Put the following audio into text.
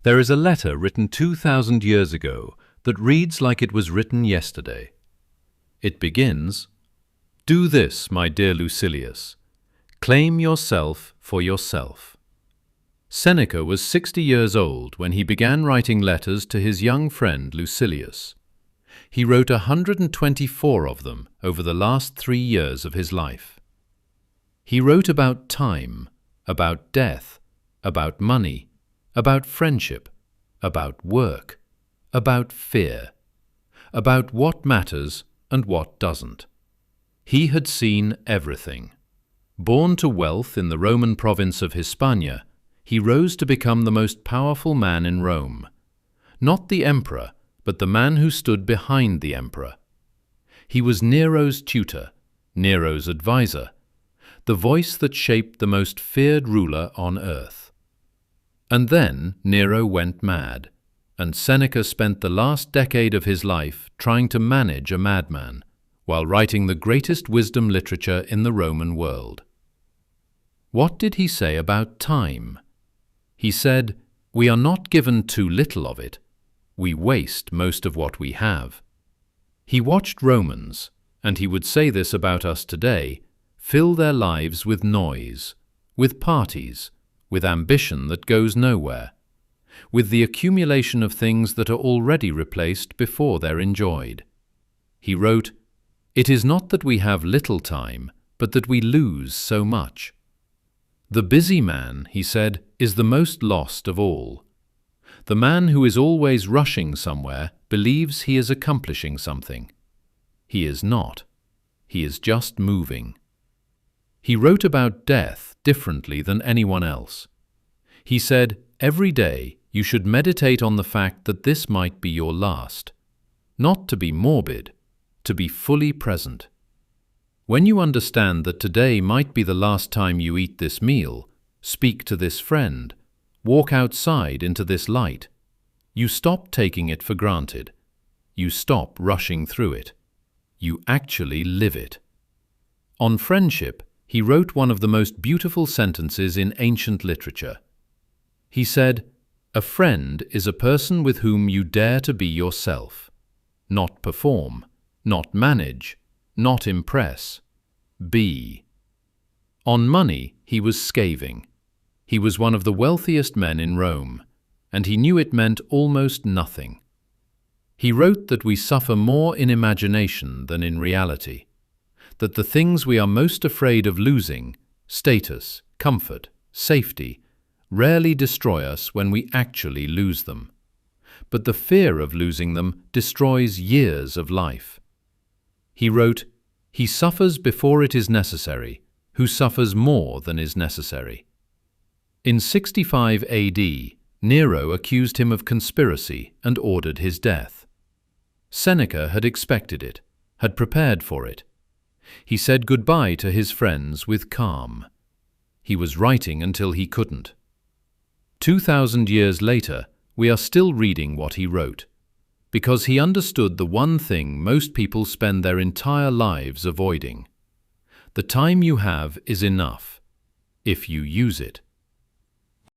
There is a letter written 2,000 years ago that reads like it was written yesterday. It begins, "Do this, my dear Lucilius. Claim yourself for yourself." Seneca was 60 years old when he began writing letters to his young friend Lucilius. He wrote 124 of them over the last 3 years of his life. He wrote about time, about death, about money, about friendship, about work, about fear, about what matters and what doesn't. He had seen everything. Born to wealth in the Roman province of Hispania, he rose to become the most powerful man in Rome. Not the emperor, but the man who stood behind the emperor. He was Nero's tutor, Nero's advisor, the voice that shaped the most feared ruler on earth. And then Nero went mad, and Seneca spent the last decade of his life trying to manage a madman, while writing the greatest wisdom literature in the Roman world. What did he say about time? He said, "We are not given too little of it. We waste most of what we have." He watched Romans, and he would say this about us today, fill their lives with noise, with parties, with ambition that goes nowhere, with the accumulation of things that are already replaced before they're enjoyed. He wrote, "It is not that we have little time, but that we lose so much." The busy man, he said, is the most lost of all. The man who is always rushing somewhere believes he is accomplishing something. He is not. He is just moving. He wrote about death differently than anyone else. He said, "Every day you should meditate on the fact that this might be your last. Not to be morbid, to be fully present. When you understand that today might be the last time you eat this meal, speak to this friend, walk outside into this light, you stop taking it for granted. You stop rushing through it. You actually live it." On friendship, he wrote one of the most beautiful sentences in ancient literature. He said, "A friend is a person with whom you dare to be yourself. Not perform, not manage, not impress. Be." On money, he was scathing. He was one of the wealthiest men in Rome, and he knew it meant almost nothing. He wrote that we suffer more in imagination than in reality, that the things we are most afraid of losing, status, comfort, safety, rarely destroy us when we actually lose them. But the fear of losing them destroys years of life. He wrote, "He suffers before it is necessary, who suffers more than is necessary." In 65 AD, Nero accused him of conspiracy and ordered his death. Seneca had expected it, had prepared for it. He said goodbye to his friends with calm. He was writing until he couldn't. 2,000 years later, we are still reading what he wrote, because he understood the one thing most people spend their entire lives avoiding. The time you have is enough, if you use it.